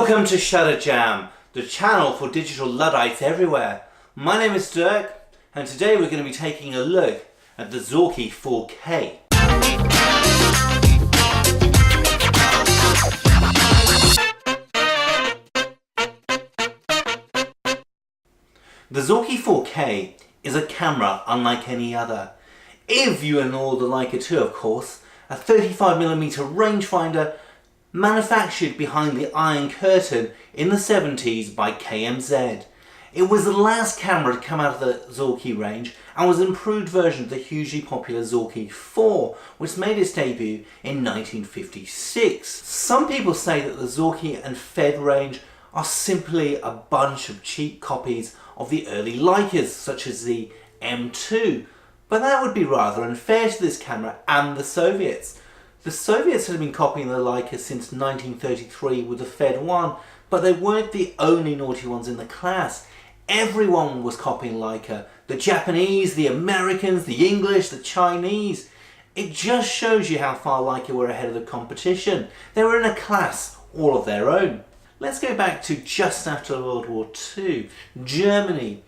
Welcome to Shutter Jam, the channel for digital Luddites everywhere. My name is Dirk, and today we're going to be taking a look at the Zorki 4K. The Zorki 4K is a camera unlike any other. If you ignore the Leica 2, of course, a 35mm rangefinder manufactured behind the Iron Curtain in the 70s by KMZ. It was the last camera to come out of the Zorki range and was an improved version of the hugely popular Zorki 4, which made its debut in 1956. Some people say that the Zorki and Fed range are simply a bunch of cheap copies of the early Leicas, such as the M2, but that would be rather unfair to this camera and the Soviets. The Soviets had been copying the Leica since 1933 with the Fed 1, but they weren't the only naughty ones in the class. Everyone was copying Leica. The Japanese, the Americans, the English, the Chinese. It just shows you how far Leica were ahead of the competition. They were in a class all of their own. Let's go back to just after World War II, Germany.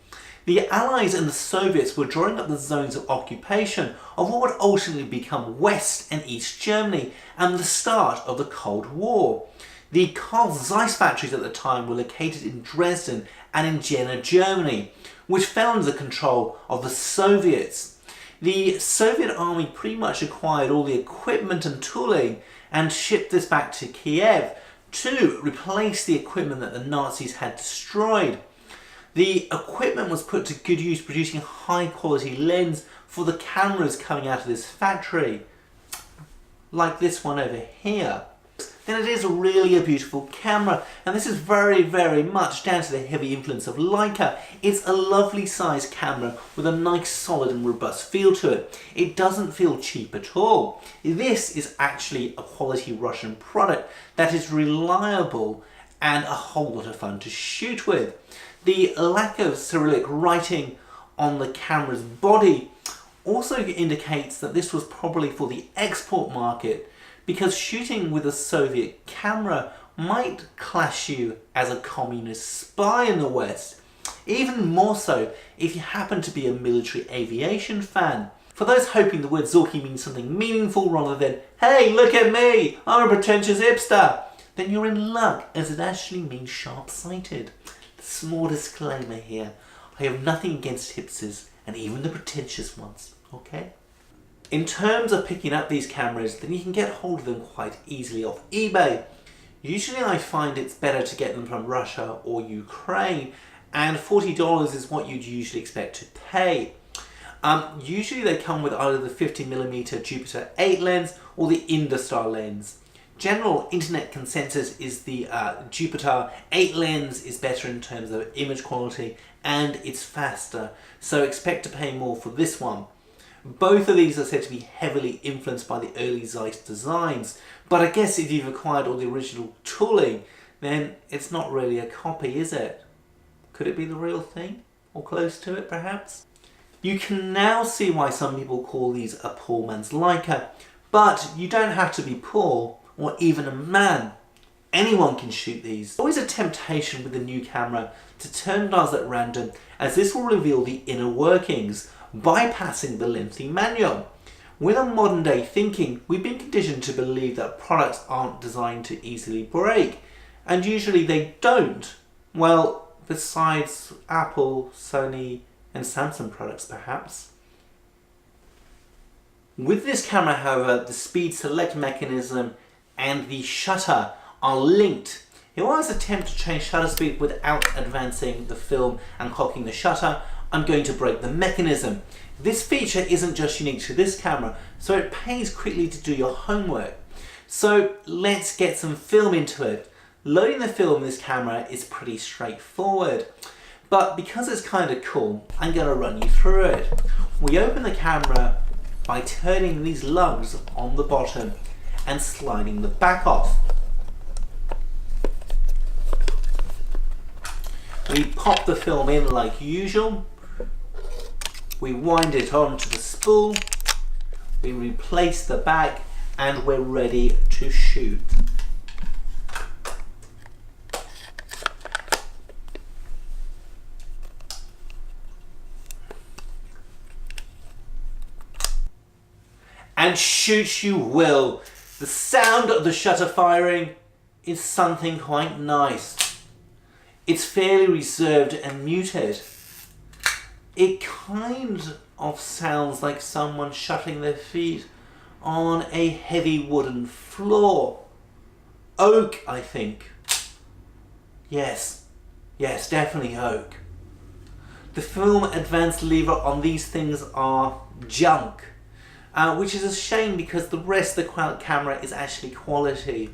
The Allies and the Soviets were drawing up the zones of occupation of what would ultimately become West and East Germany and the start of the Cold War. The Carl Zeiss factories at the time were located in Dresden and in Jena, Germany, which fell under the control of the Soviets. The Soviet army pretty much acquired all the equipment and tooling and shipped this back to Kiev to replace the equipment that the Nazis had destroyed. The equipment was put to good use, producing a high quality lens for the cameras coming out of this factory, like this one over here. Then it is really a beautiful camera, and this is very much down to the heavy influence of Leica. It's a lovely sized camera with a nice solid and robust feel to it. It doesn't feel cheap at all. This is actually a quality Russian product that is reliable and a whole lot of fun to shoot with. The lack of Cyrillic writing on the camera's body also indicates that this was probably for the export market, because shooting with a Soviet camera might class you as a communist spy in the West, even more so if you happen to be a military aviation fan. For those hoping the word Zorki means something meaningful rather than, hey, look at me, I'm a pretentious hipster, then you're in luck, as it actually means sharp-sighted. Small disclaimer here, I have nothing against hipsters and even the pretentious ones, okay? In terms of picking up these cameras, then you can get hold of them quite easily off eBay. Usually I find it's better to get them from Russia or Ukraine, and $40 is what you'd usually expect to pay. Usually they come with either the 50mm Jupiter 8 lens or the Industar lens. General internet consensus is the Jupiter 8 lens is better in terms of image quality and it's faster, so expect to pay more for this one. Both of these are said to be heavily influenced by the early Zeiss designs, but I guess if you've acquired all the original tooling, then it's not really a copy, is it? Could it be the real thing? Or close to it, perhaps? You can now see why some people call these a poor man's Leica, but you don't have to be poor or even a man. Anyone can shoot these. Always a temptation with the new camera to turn dials at random, as this will reveal the inner workings, bypassing the lengthy manual. With our modern day thinking, we've been conditioned to believe that products aren't designed to easily break, and usually they don't. Well, besides Apple, Sony and Samsung products perhaps. With this camera, however, the speed select mechanism and the shutter are linked. If I was to attempt to change shutter speed without advancing the film and cocking the shutter, I'm going to break the mechanism. This feature isn't just unique to this camera, so it pays quickly to do your homework. So let's get some film into it. Loading the film in this camera is pretty straightforward, but because it's kind of cool, I'm going to run you through it. We open the camera by turning these lugs on the bottom and sliding the back off. We pop the film in like usual. We wind it onto the spool. We replace the back and we're ready to shoot. And shoot you will. The sound of the shutter firing is something quite nice. It's fairly reserved and muted. It kind of sounds like someone shutting their feet on a heavy wooden floor. Oak, I think. Yes, definitely oak. The film advanced lever on these things are junk, which is a shame because the rest of the camera is actually quality.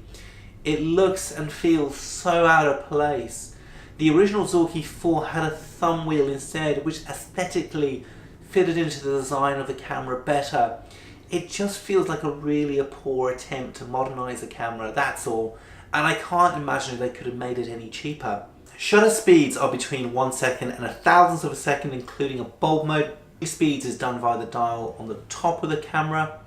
It looks and feels so out of place. The original Zorki 4 had a thumb wheel instead, which aesthetically fitted into the design of the camera better. It just feels like a poor attempt to modernise the camera, that's all. And I can't imagine they could have made it any cheaper. Shutter speeds are between 1 second and 1,000th of a second, including a bulb mode. Speeds is done via the dial on the top of the camera.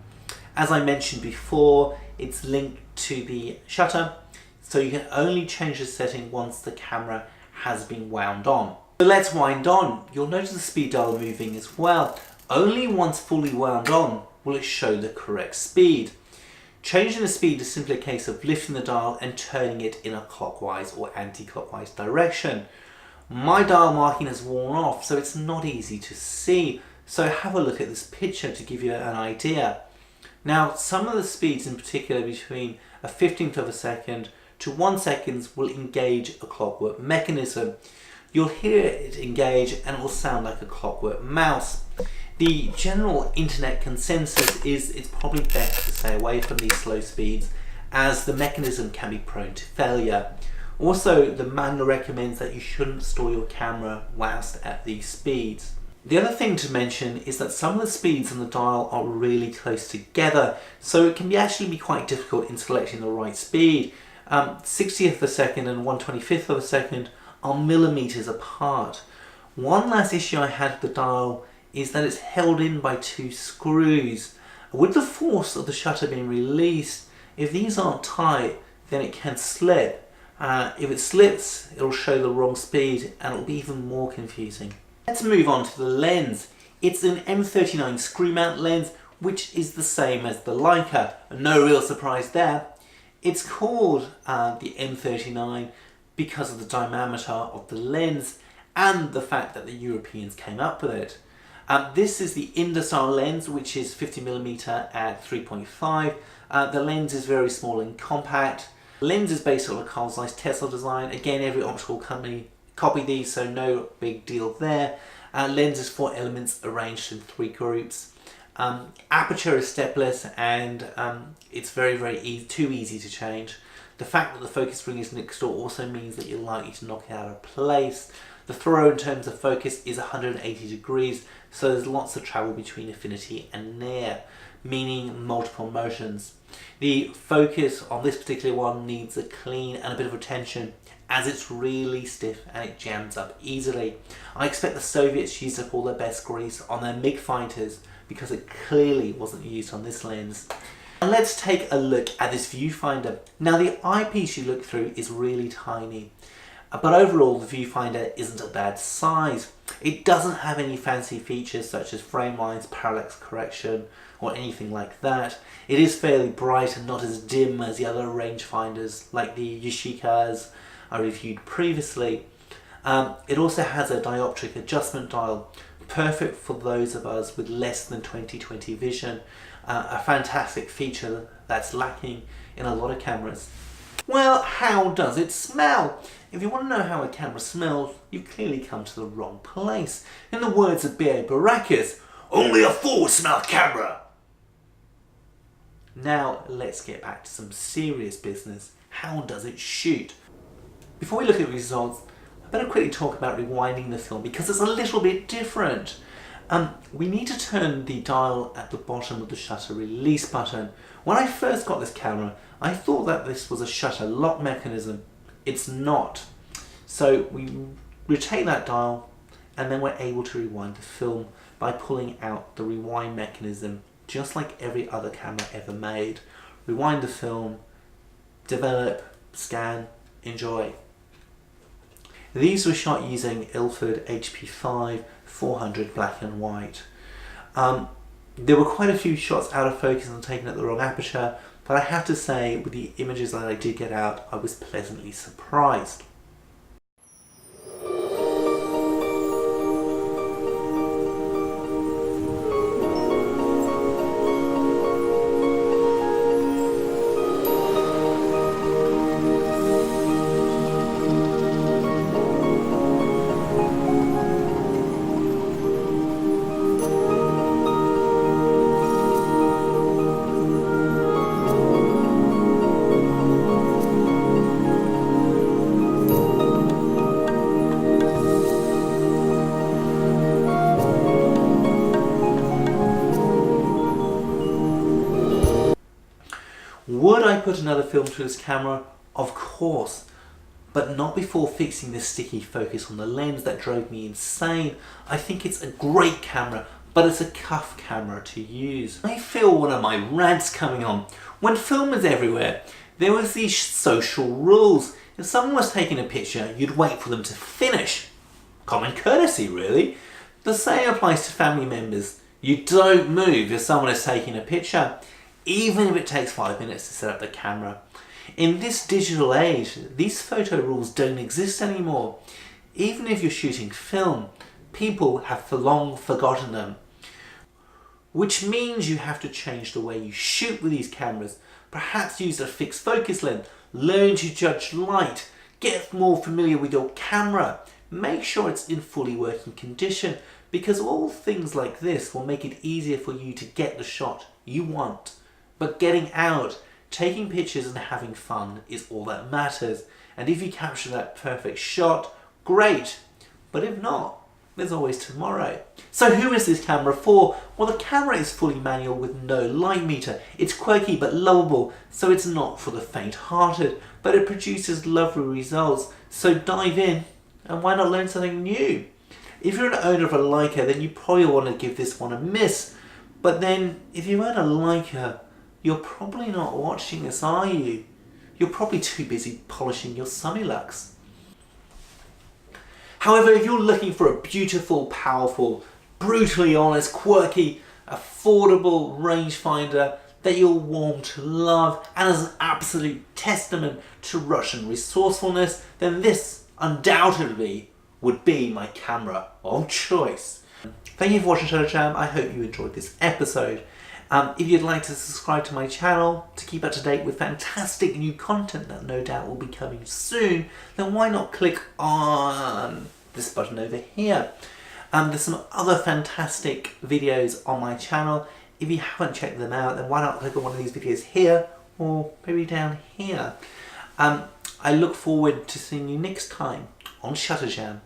As I mentioned before, it's linked to the shutter, so you can only change the setting once the camera has been wound on. So let's wind on. You'll notice the speed dial moving as well. Only once fully wound on will it show the correct speed. Changing the speed is simply a case of lifting the dial and turning it in a clockwise or anti-clockwise direction. My dial marking has worn off, so it's not easy to see. So have a look at this picture to give you an idea. Now, some of the speeds in particular between a 15th of a second to 1 second will engage a clockwork mechanism. You'll hear it engage and it will sound like a clockwork mouse. The general internet consensus is it's probably best to stay away from these slow speeds as the mechanism can be prone to failure. Also, the manual recommends that you shouldn't store your camera whilst at these speeds. The other thing to mention is that some of the speeds on the dial are really close together, so it can actually be quite difficult in selecting the right speed. 60th of a second and 1/25th of a second are millimeters apart. One last issue I had with the dial is that it's held in by 2 screws. With the force of the shutter being released, if these aren't tight, then it can slip. If it slips, it'll show the wrong speed and it'll be even more confusing. Let's move on to the lens. It's an M39 screw mount lens, which is the same as the Leica. No real surprise there. It's called the M39 because of the diameter of the lens and the fact that the Europeans came up with it. This is the Industyle lens, which is 50mm at 3.5. The lens is very small and compact. The lens is based on a Carl Zeiss Tesla design. Again, every optical company copied these, so no big deal there. Lens is 4 elements arranged in 3 groups. Aperture is stepless and it's very easy, too easy to change. The fact that the focus ring is next door also means that you're likely to knock it out of place. The throw in terms of focus is 180 degrees, so there's lots of travel between affinity and near, meaning multiple motions. The focus on this particular one needs a clean and a bit of attention as it's really stiff and it jams up easily. I expect the Soviets used up all their best grease on their MiG fighters because it clearly wasn't used on this lens. And let's take a look at this viewfinder. Now the eyepiece you look through is really tiny, but overall the viewfinder isn't a bad size. It doesn't have any fancy features such as frame lines, parallax correction, or anything like that. It is fairly bright and not as dim as the other rangefinders like the Yashikas I reviewed previously. It also has a dioptric adjustment dial, perfect for those of us with less than 20/20 vision, a fantastic feature that's lacking in a lot of cameras. Well, how does it smell? If you want to know how a camera smells, you've clearly come to the wrong place. In the words of B.A. Baracus, only a fool smell camera! Now let's get back to some serious business. How does it shoot? Before we look at results, I better quickly talk about rewinding the film because it's a little bit different. We need to turn the dial at the bottom of the shutter release button. When I first got this camera, I thought that this was a shutter lock mechanism. It's not. So we rotate that dial and then we're able to rewind the film by pulling out the rewind mechanism, just like every other camera ever made. Rewind the film, develop, scan, enjoy. These were shot using Ilford HP5 400 black and white. There were quite a few shots out of focus and taken at the wrong aperture, but I have to say, with the images that I did get out, I was pleasantly surprised. Would I put another film through this camera? Of course, but not before fixing the sticky focus on the lens that drove me insane. I think it's a great camera, but it's a cuff camera to use. I feel one of my rants coming on. When film was everywhere, there was these social rules. If someone was taking a picture, you'd wait for them to finish. Common courtesy, really. The same applies to family members. You don't move if someone is taking a picture, even if it takes 5 minutes to set up the camera. In this digital age, these photo rules don't exist anymore. Even if you're shooting film, people have for long forgotten them. Which means you have to change the way you shoot with these cameras. Perhaps use a fixed focus length, learn to judge light, get more familiar with your camera, make sure it's in fully working condition, because all things like this will make it easier for you to get the shot you want. But getting out, taking pictures and having fun is all that matters. And if you capture that perfect shot, great. But if not, there's always tomorrow. So who is this camera for? Well, the camera is fully manual with no light meter. It's quirky but lovable, so it's not for the faint-hearted, but it produces lovely results. So dive in, and why not learn something new? If you're an owner of a Leica, then you probably want to give this one a miss. But then, if you own a Leica, you're probably not watching this, are you? You're probably too busy polishing your Sunnylux. However, if you're looking for a beautiful, powerful, brutally honest, quirky, affordable rangefinder that you'll warm to love and as an absolute testament to Russian resourcefulness, then this undoubtedly would be my camera of choice. Thank you for watching Shutter Jam. I hope you enjoyed this episode. If you'd like to subscribe to my channel to keep up to date with fantastic new content that no doubt will be coming soon, then why not click on this button over here. There's some other fantastic videos on my channel. If you haven't checked them out, then why not click on one of these videos here or maybe down here. I look forward to seeing you next time on Shutter Jam.